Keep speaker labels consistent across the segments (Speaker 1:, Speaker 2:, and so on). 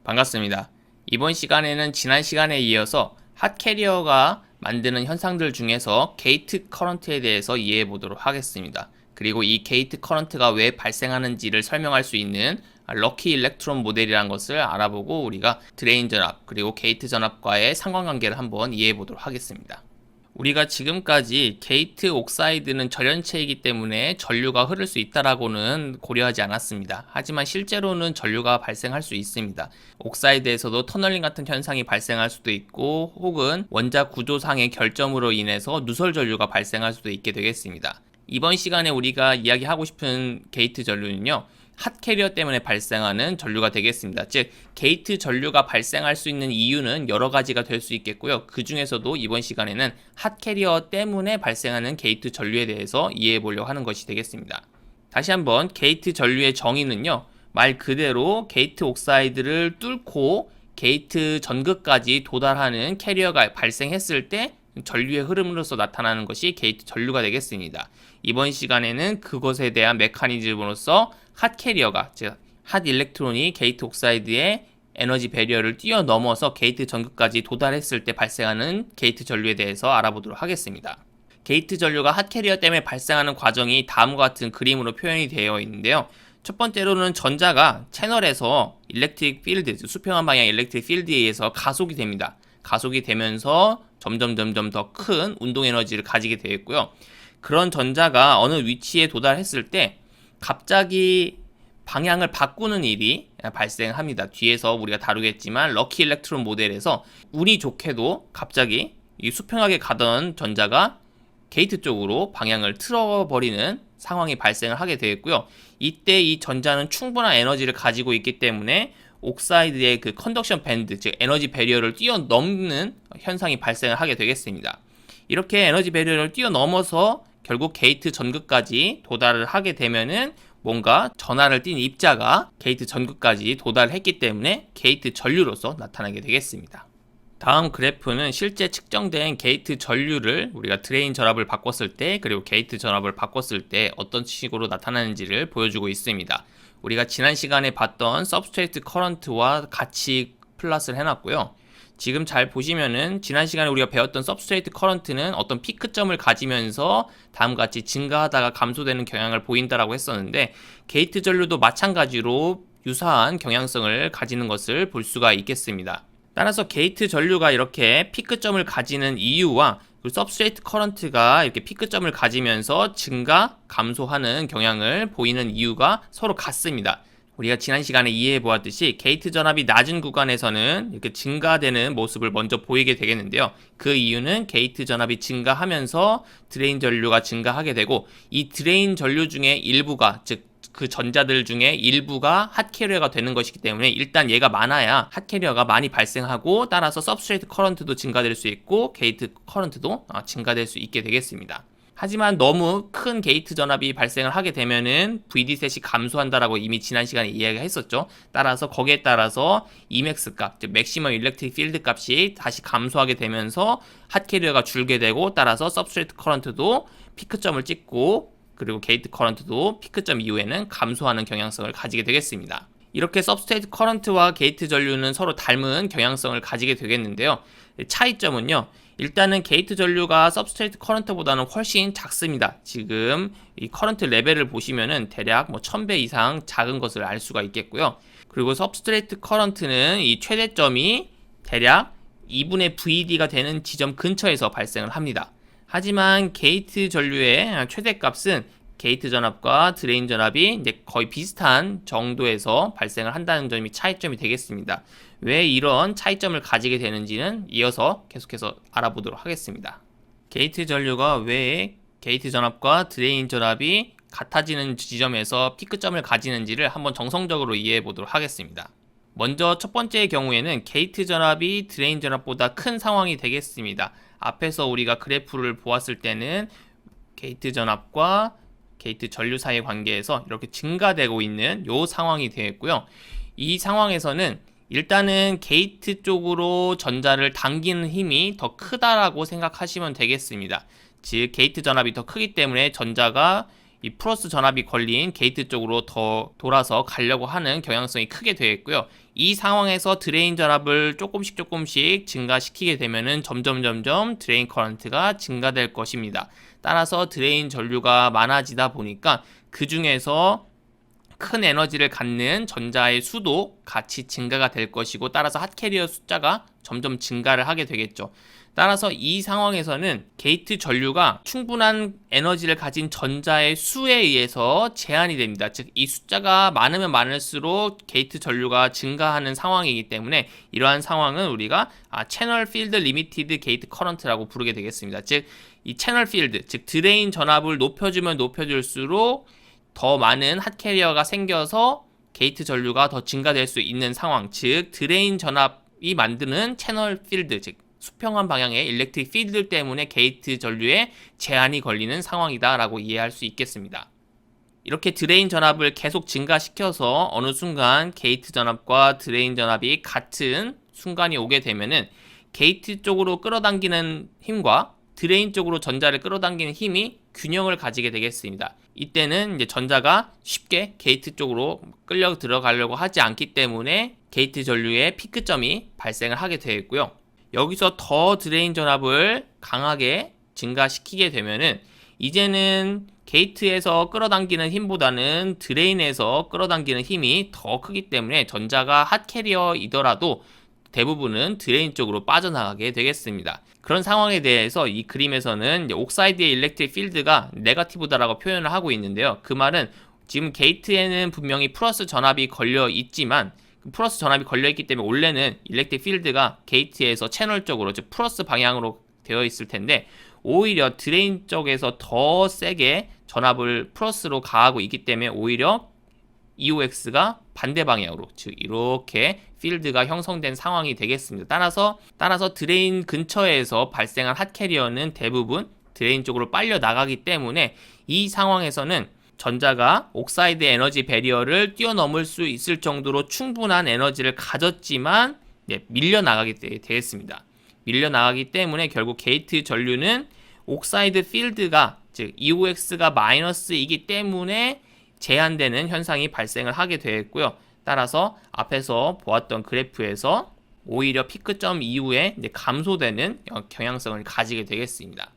Speaker 1: 반갑습니다. 이번 시간에는 지난 시간에 이어서 핫캐리어가 만드는 현상들 중에서 게이트 커런트에 대해서 이해해 보도록 하겠습니다. 그리고 이 게이트 커런트가 왜 발생하는지를 설명할 수 있는 럭키 일렉트론 모델이라는 것을 알아보고 우리가 드레인 전압 그리고 게이트 전압과의 상관관계를 한번 이해해 보도록 하겠습니다. 우리가 지금까지 게이트 옥사이드는 절연체이기 때문에 전류가 흐를 수 있다라고는 고려하지 않았습니다. 하지만 실제로는 전류가 발생할 수 있습니다. 옥사이드에서도 터널링 같은 현상이 발생할 수도 있고 혹은 원자 구조상의 결점으로 인해서 누설 전류가 발생할 수도 있게 되겠습니다. 이번 시간에 우리가 이야기하고 싶은 게이트 전류는요, 핫캐리어 때문에 발생하는 전류가 되겠습니다. 즉 게이트 전류가 발생할 수 있는 이유는 여러 가지가 될 수 있겠고요. 그 중에서도 이번 시간에는 핫캐리어 때문에 발생하는 게이트 전류에 대해서 이해해 보려고 하는 것이 되겠습니다. 다시 한번 게이트 전류의 정의는요, 말 그대로 게이트 옥사이드를 뚫고 게이트 전극까지 도달하는 캐리어가 발생했을 때 전류의 흐름으로서 나타나는 것이 게이트 전류가 되겠습니다. 이번 시간에는 그것에 대한 메커니즘으로서 핫캐리어가, 즉 핫 일렉트론이 게이트 옥사이드의 에너지 배리어를 뛰어넘어서 게이트 전극까지 도달했을 때 발생하는 게이트 전류에 대해서 알아보도록 하겠습니다. 게이트 전류가 핫캐리어 때문에 발생하는 과정이 다음과 같은 그림으로 표현이 되어 있는데요. 첫 번째로는 전자가 채널에서 일렉트릭 필드, 수평한 방향 일렉트릭 필드에 의해서 가속이 됩니다. 가속이 되면서 점점 더 큰 운동 에너지를 가지게 되겠고요. 그런 전자가 어느 위치에 도달했을 때 갑자기 방향을 바꾸는 일이 발생합니다. 뒤에서 우리가 다루겠지만 럭키 일렉트론 모델에서 운이 좋게도 갑자기 이 수평하게 가던 전자가 게이트 쪽으로 방향을 틀어버리는 상황이 발생을 하게 되겠고요. 이때 이 전자는 충분한 에너지를 가지고 있기 때문에 옥사이드의 그 컨덕션 밴드, 즉 에너지 배리어를 뛰어넘는 현상이 발생을 하게 되겠습니다. 이렇게 에너지 배리어를 뛰어넘어서 결국 게이트 전극까지 도달을 하게 되면은 뭔가 전하를 띤 입자가 게이트 전극까지 도달했기 때문에 게이트 전류로서 나타나게 되겠습니다. 다음 그래프는 실제 측정된 게이트 전류를 우리가 드레인 전압을 바꿨을 때 그리고 게이트 전압을 바꿨을 때 어떤 식으로 나타나는지를 보여주고 있습니다. 우리가 지난 시간에 봤던 서브스트레이트 커런트와 같이 플롯을 해놨고요. 지금 잘 보시면은 지난 시간에 우리가 배웠던 서브스트레이트 커런트는 어떤 피크점을 가지면서 다음과 같이 증가하다가 감소되는 경향을 보인다라고 했었는데 게이트 전류도 마찬가지로 유사한 경향성을 가지는 것을 볼 수가 있겠습니다. 따라서 게이트 전류가 이렇게 피크점을 가지는 이유와 서브스트레이트 커런트가 이렇게 피크점을 가지면서 증가, 감소하는 경향을 보이는 이유가 서로 같습니다. 우리가 지난 시간에 이해해 보았듯이 게이트 전압이 낮은 구간에서는 이렇게 증가되는 모습을 먼저 보이게 되겠는데요. 그 이유는 게이트 전압이 증가하면서 드레인 전류가 증가하게 되고 이 드레인 전류 중에 일부가, 즉 그 전자들 중에 일부가 핫캐리어가 되는 것이기 때문에 일단 얘가 많아야 핫캐리어가 많이 발생하고 따라서 서브스트레이트 커런트도 증가될 수 있고 게이트 커런트도 증가될 수 있게 되겠습니다. 하지만 너무 큰 게이트 전압이 발생을 하게 되면은 VD셋이 감소한다라고 이미 지난 시간에 이야기했었죠. 따라서 거기에 따라서 Emax 값, 즉 맥시멈 일렉트릭 필드 값이 다시 감소하게 되면서 핫캐리어가 줄게 되고 따라서 서브스트레이트 커런트도 피크점을 찍고 그리고 게이트 커런트도 피크점 이후에는 감소하는 경향성을 가지게 되겠습니다. 이렇게 서브스트레이트 커런트와 게이트 전류는 서로 닮은 경향성을 가지게 되겠는데요. 차이점은요. 일단은 게이트 전류가 서브스트레이트 커런트보다는 훨씬 작습니다. 지금 이 커런트 레벨을 보시면은 대략 1000배 이상 작은 것을 알 수가 있겠고요. 그리고 서브스트레이트 커런트는 이 최대점이 대략 2분의 VD가 되는 지점 근처에서 발생을 합니다. 하지만 게이트 전류의 최대값은 게이트 전압과 드레인 전압이 이제 거의 비슷한 정도에서 발생을 한다는 점이 차이점이 되겠습니다. 왜 이런 차이점을 가지게 되는지는 이어서 계속해서 알아보도록 하겠습니다. 게이트 전류가 왜 게이트 전압과 드레인 전압이 같아지는 지점에서 피크점을 가지는지를 한번 정성적으로 이해해 보도록 하겠습니다. 먼저 첫 번째의 경우에는 게이트 전압이 드레인 전압보다 큰 상황이 되겠습니다. 앞에서 우리가 그래프를 보았을 때는 게이트 전압과 게이트 전류 사이의 관계에서 이렇게 증가되고 있는 이 상황이 되겠고요. 이 상황에서는 일단은 게이트 쪽으로 전자를 당기는 힘이 더 크다라고 생각하시면 되겠습니다. 즉 게이트 전압이 더 크기 때문에 전자가 이 플러스 전압이 걸린 게이트 쪽으로 더 돌아서 가려고 하는 경향성이 크게 되어 있고요. 이 상황에서 드레인 전압을 조금씩 증가시키게 되면은 점점 드레인 커런트가 증가될 것입니다. 따라서 드레인 전류가 많아지다 보니까 그 중에서 큰 에너지를 갖는 전자의 수도 같이 증가가 될 것이고, 따라서 핫캐리어 숫자가 점점 증가를 하게 되겠죠. 따라서 이 상황에서는 게이트 전류가 충분한 에너지를 가진 전자의 수에 의해서 제한이 됩니다. 즉, 이 숫자가 많으면 많을수록 게이트 전류가 증가하는 상황이기 때문에 이러한 상황은 우리가 채널 필드 리미티드 게이트 커런트라고 부르게 되겠습니다. 즉, 이 채널 필드, 즉 드레인 전압을 높여주면 높여줄수록 더 많은 핫캐리어가 생겨서 게이트 전류가 더 증가될 수 있는 상황, 즉 드레인 전압이 만드는 채널 필드, 즉 수평한 방향의 일렉트릭 필드 때문에 게이트 전류에 제한이 걸리는 상황이다 라고 이해할 수 있겠습니다. 이렇게 드레인 전압을 계속 증가시켜서 어느 순간 게이트 전압과 드레인 전압이 같은 순간이 오게 되면은 게이트 쪽으로 끌어당기는 힘과 드레인 쪽으로 전자를 끌어당기는 힘이 균형을 가지게 되겠습니다. 이때는 이제 전자가 쉽게 게이트 쪽으로 끌려 들어가려고 하지 않기 때문에 게이트 전류의 피크점이 발생을 하게 되겠고요. 여기서 더 드레인 전압을 강하게 증가시키게 되면은 이제는 게이트에서 끌어당기는 힘보다는 드레인에서 끌어당기는 힘이 더 크기 때문에 전자가 핫캐리어이더라도 대부분은 드레인 쪽으로 빠져나가게 되겠습니다. 그런 상황에 대해서 이 그림에서는 옥사이드의 일렉트릭 필드가 네거티브다라고 표현을 하고 있는데요. 그 말은 지금 게이트에는 분명히 플러스 전압이 걸려 있지만 플러스 전압이 걸려 있기 때문에 원래는 일렉트릭 필드가 게이트에서 채널 쪽으로, 즉 플러스 방향으로 되어 있을 텐데 오히려 드레인 쪽에서 더 세게 전압을 플러스로 가하고 있기 때문에 오히려 EOX가 반대 방향으로, 즉 이렇게 필드가 형성된 상황이 되겠습니다. 따라서 드레인 근처에서 발생한 핫캐리어는 대부분 드레인 쪽으로 빨려 나가기 때문에 이 상황에서는 전자가 옥사이드 에너지 배리어를 뛰어넘을 수 있을 정도로 충분한 에너지를 가졌지만 밀려나가게 되겠습니다. 밀려나가기 때문에 결국 게이트 전류는 옥사이드 필드가, 즉 EOX가 마이너스이기 때문에 제한되는 현상이 발생을 하게 되었고요. 따라서 앞에서 보았던 그래프에서 오히려 피크점 이후에 감소되는 경향성을 가지게 되겠습니다.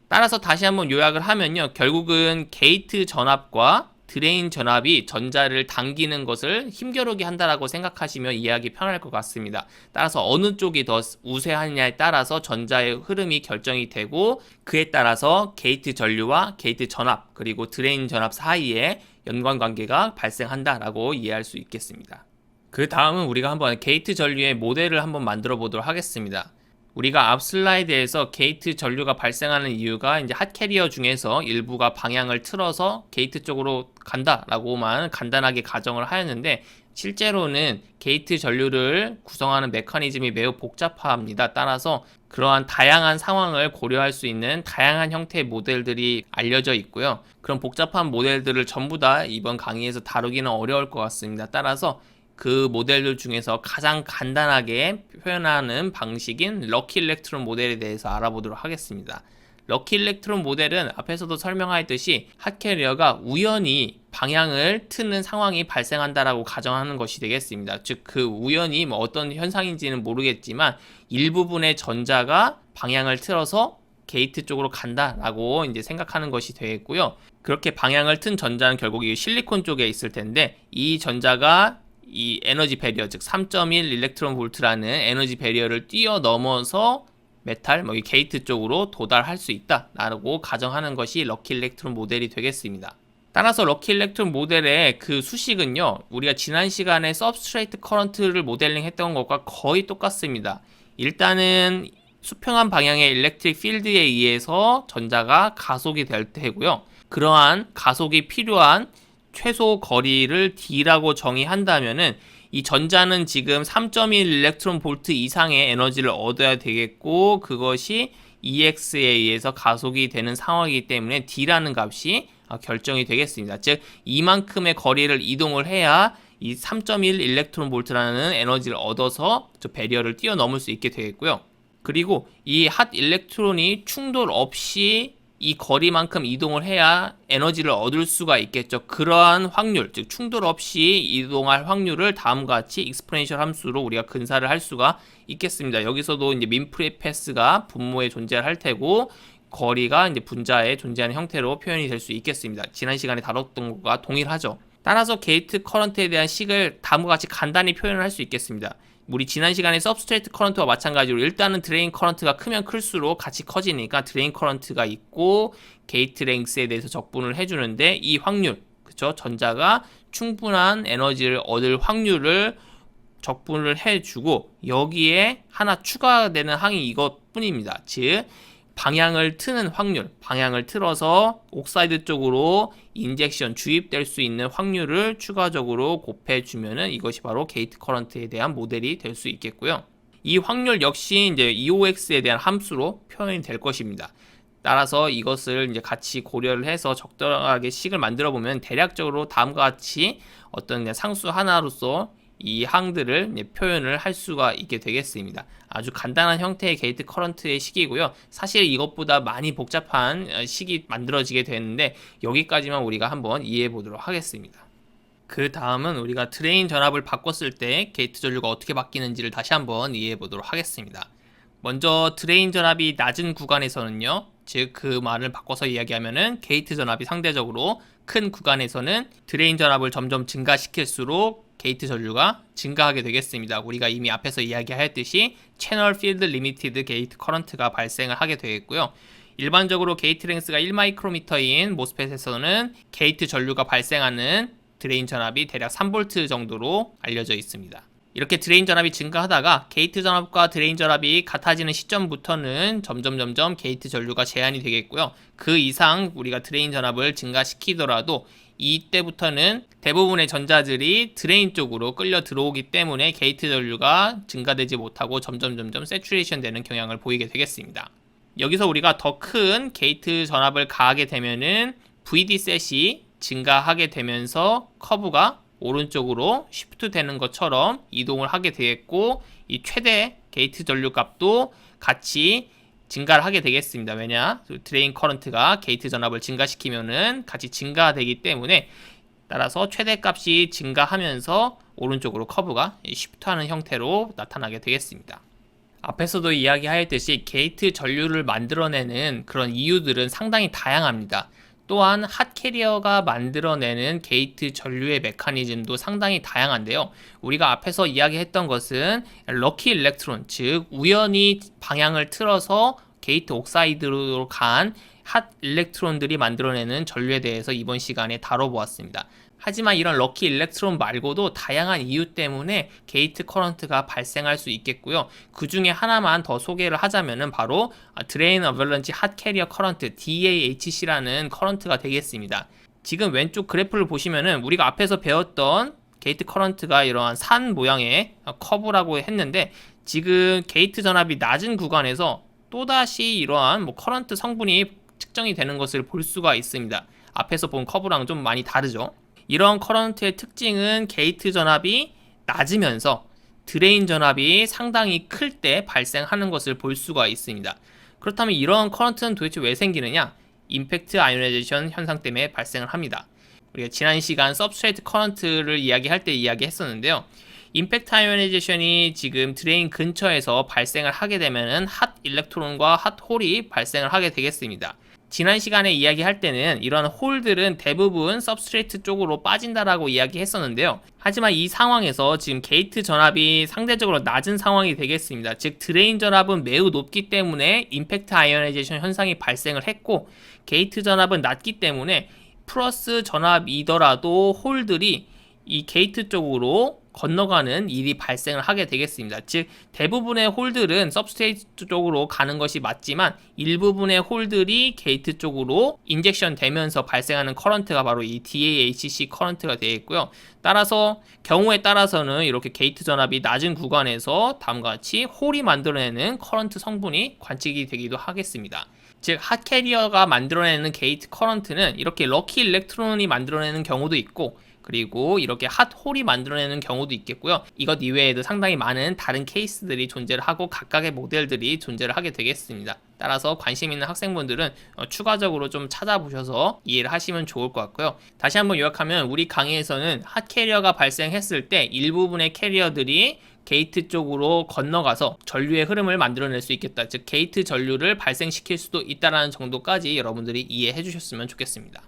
Speaker 1: 따라서 다시 한번 요약을 하면요. 결국은 게이트 전압과 드레인 전압이 전자를 당기는 것을 힘겨루게 한다라고 생각하시면 이해하기 편할 것 같습니다. 따라서 어느 쪽이 더 우세하느냐에 따라서 전자의 흐름이 결정이 되고 그에 따라서 게이트 전류와 게이트 전압 그리고 드레인 전압 사이에 연관관계가 발생한다라고 이해할 수 있겠습니다. 그 다음은 우리가 한번 게이트 전류의 모델을 한번 만들어 보도록 하겠습니다. 우리가 앞 슬라이드에서 게이트 전류가 발생하는 이유가 이제 핫캐리어 중에서 일부가 방향을 틀어서 게이트 쪽으로 간다라고만 간단하게 가정을 하였는데 실제로는 게이트 전류를 구성하는 메커니즘이 매우 복잡합니다. 따라서 그러한 다양한 상황을 고려할 수 있는 다양한 형태의 모델들이 알려져 있고요. 그런 복잡한 모델들을 전부 다 이번 강의에서 다루기는 어려울 것 같습니다. 따라서 그 모델들 중에서 가장 간단하게 표현하는 방식인 럭키 일렉트론 모델에 대해서 알아보도록 하겠습니다. 럭키 일렉트론 모델은 앞에서도 설명하였듯이 핫캐리어가 우연히 방향을 트는 상황이 발생한다라고 가정하는 것이 되겠습니다. 즉 그 우연이 어떤 현상인지는 모르겠지만 일부분의 전자가 방향을 틀어서 게이트 쪽으로 간다라고 이제 생각하는 것이 되겠고요. 그렇게 방향을 튼 전자는 결국 이 실리콘 쪽에 있을 텐데 이 전자가 이 에너지 배리어, 즉 3.1 일렉트론 볼트라는 에너지 배리어를 뛰어넘어서 메탈, 이 게이트 쪽으로 도달할 수 있다라고 가정하는 것이 럭키 일렉트론 모델이 되겠습니다. 따라서 럭키 일렉트론 모델의 그 수식은요, 우리가 지난 시간에 서브스트레이트 커런트를 모델링 했던 것과 거의 똑같습니다. 일단은 수평한 방향의 일렉트릭 필드에 의해서 전자가 가속이 될 테고요. 그러한 가속이 필요한 최소 거리를 D라고 정의한다면은 이 전자는 지금 3.1 일렉트론 볼트 이상의 에너지를 얻어야 되겠고 그것이 EX에 의해서 가속이 되는 상황이기 때문에 D라는 값이 결정이 되겠습니다. 즉 이만큼의 거리를 이동을 해야 이 3.1 일렉트론 볼트라는 에너지를 얻어서 저 배리어를 뛰어넘을 수 있게 되겠고요. 그리고 이 핫 일렉트론이 충돌 없이 이 거리만큼 이동을 해야 에너지를 얻을 수가 있겠죠. 그러한 확률, 즉 충돌 없이 이동할 확률을 다음과 같이 익스포넨셜 함수로 우리가 근사를 할 수가 있겠습니다. 여기서도 이제 민프리 패스가 분모에 존재를 할 테고 거리가 이제 분자에 존재하는 형태로 표현이 될 수 있겠습니다. 지난 시간에 다뤘던 것과 동일하죠. 따라서 게이트 커런트에 대한 식을 다음과 같이 간단히 표현을 할 수 있겠습니다. 우리 지난 시간에 서브스트레이트 커런트와 마찬가지로 일단은 드레인 커런트가 크면 클수록 같이 커지니까 드레인 커런트가 있고 게이트 랭스에 대해서 적분을 해주는데 이 확률, 그쵸? 전자가 충분한 에너지를 얻을 확률을 적분을 해주고 여기에 하나 추가되는 항이 이것뿐입니다. 즉 방향을 트는 확률, 방향을 틀어서 옥사이드 쪽으로 인젝션, 주입될 수 있는 확률을 추가적으로 곱해주면은 이것이 바로 게이트 커런트에 대한 모델이 될 수 있겠고요. 이 확률 역시 이제 EOX에 대한 함수로 표현이 될 것입니다. 따라서 이것을 이제 같이 고려를 해서 적절하게 식을 만들어 보면 대략적으로 다음과 같이 어떤 상수 하나로서 이 항들을 표현을 할 수가 있게 되겠습니다. 아주 간단한 형태의 게이트 커런트의 식이고요. 사실 이것보다 많이 복잡한 식이 만들어지게 되는데 여기까지만 우리가 한번 이해해 보도록 하겠습니다. 그 다음은 우리가 드레인 전압을 바꿨을 때 게이트 전류가 어떻게 바뀌는지를 다시 한번 이해해 보도록 하겠습니다. 먼저 드레인 전압이 낮은 구간에서는요, 즉 그 말을 바꿔서 이야기하면은 게이트 전압이 상대적으로 큰 구간에서는 드레인 전압을 점점 증가시킬수록 게이트 전류가 증가하게 되겠습니다. 우리가 이미 앞에서 이야기하였듯이 채널 필드 리미티드 게이트 커런트가 발생을 하게 되겠고요. 일반적으로 게이트 랭스가 1마이크로미터인 모스펫에서는 게이트 전류가 발생하는 드레인 전압이 대략 3V 정도로 알려져 있습니다. 이렇게 드레인 전압이 증가하다가 게이트 전압과 드레인 전압이 같아지는 시점부터는 점점 게이트 전류가 제한이 되겠고요. 그 이상 우리가 드레인 전압을 증가시키더라도 이때부터는 대부분의 전자들이 드레인 쪽으로 끌려 들어오기 때문에 게이트 전류가 증가되지 못하고 점점 세츄레이션 되는 경향을 보이게 되겠습니다. 여기서 우리가 더 큰 게이트 전압을 가하게 되면은 VD셋이 증가하게 되면서 커브가 오른쪽으로 쉬프트 되는 것처럼 이동을 하게 되겠고 이 최대 게이트 전류 값도 같이 증가를 하게 되겠습니다. 왜냐? 드레인 커런트가 게이트 전압을 증가시키면은 같이 증가되기 때문에 따라서 최대 값이 증가하면서 오른쪽으로 커브가 쉬프트하는 형태로 나타나게 되겠습니다. 앞에서도 이야기하였듯이 게이트 전류를 만들어내는 그런 이유들은 상당히 다양합니다. 또한 핫캐리어가 만들어내는 게이트 전류의 메커니즘도 상당히 다양한데요. 우리가 앞에서 이야기했던 것은 럭키 일렉트론, 즉 우연히 방향을 틀어서 게이트 옥사이드로 간 핫 일렉트론들이 만들어내는 전류에 대해서 이번 시간에 다뤄보았습니다. 하지만 이런 럭키 일렉트론 말고도 다양한 이유 때문에 게이트 커런트가 발생할 수 있겠고요. 그 중에 하나만 더 소개를 하자면은 바로 드레인 어밸런치 핫 캐리어 커런트 DAHC라는 커런트가 되겠습니다. 지금 왼쪽 그래프를 보시면은 우리가 앞에서 배웠던 게이트 커런트가 이러한 산 모양의 커브라고 했는데 지금 게이트 전압이 낮은 구간에서 또다시 이러한 커런트 성분이 측정이 되는 것을 볼 수가 있습니다. 앞에서 본 커브랑 좀 많이 다르죠. 이런 커런트의 특징은 게이트 전압이 낮으면서 드레인 전압이 상당히 클 때 발생하는 것을 볼 수가 있습니다. 그렇다면 이런 커런트는 도대체 왜 생기느냐? 임팩트 아이오나이제이션 현상 때문에 발생을 합니다. 우리가 지난 시간 서브스트레이트 커런트를 이야기할 때 이야기했었는데요. 임팩트 아이오나이제이션이 지금 드레인 근처에서 발생을 하게 되면은 핫 일렉트론과 핫 홀이 발생을 하게 되겠습니다. 지난 시간에 이야기할 때는 이런 홀들은 대부분 서브스트레이트 쪽으로 빠진다라고 이야기했었는데요. 하지만 이 상황에서 지금 게이트 전압이 상대적으로 낮은 상황이 되겠습니다. 즉 드레인 전압은 매우 높기 때문에 임팩트 아이오나이제이션 현상이 발생을 했고 게이트 전압은 낮기 때문에 플러스 전압이더라도 홀들이 이 게이트 쪽으로 건너가는 일이 발생을 하게 되겠습니다. 즉 대부분의 홀들은 서브스트레이트 쪽으로 가는 것이 맞지만 일부분의 홀들이 게이트 쪽으로 인젝션 되면서 발생하는 커런트가 바로 이 DAHC 커런트가 되겠고요. 따라서 경우에 따라서는 이렇게 게이트 전압이 낮은 구간에서 다음과 같이 홀이 만들어내는 커런트 성분이 관측이 되기도 하겠습니다. 즉 핫캐리어가 만들어내는 게이트 커런트는 이렇게 럭키 일렉트론이 만들어내는 경우도 있고 그리고 이렇게 핫홀이 만들어내는 경우도 있겠고요. 이것 이외에도 상당히 많은 다른 케이스들이 존재를 하고 각각의 모델들이 존재를 하게 되겠습니다. 따라서 관심 있는 학생분들은 추가적으로 좀 찾아보셔서 이해를 하시면 좋을 것 같고요. 다시 한번 요약하면 우리 강의에서는 핫 캐리어가 발생했을 때 일부분의 캐리어들이 게이트 쪽으로 건너가서 전류의 흐름을 만들어낼 수 있겠다. 즉 게이트 전류를 발생시킬 수도 있다는 정도까지 여러분들이 이해해 주셨으면 좋겠습니다.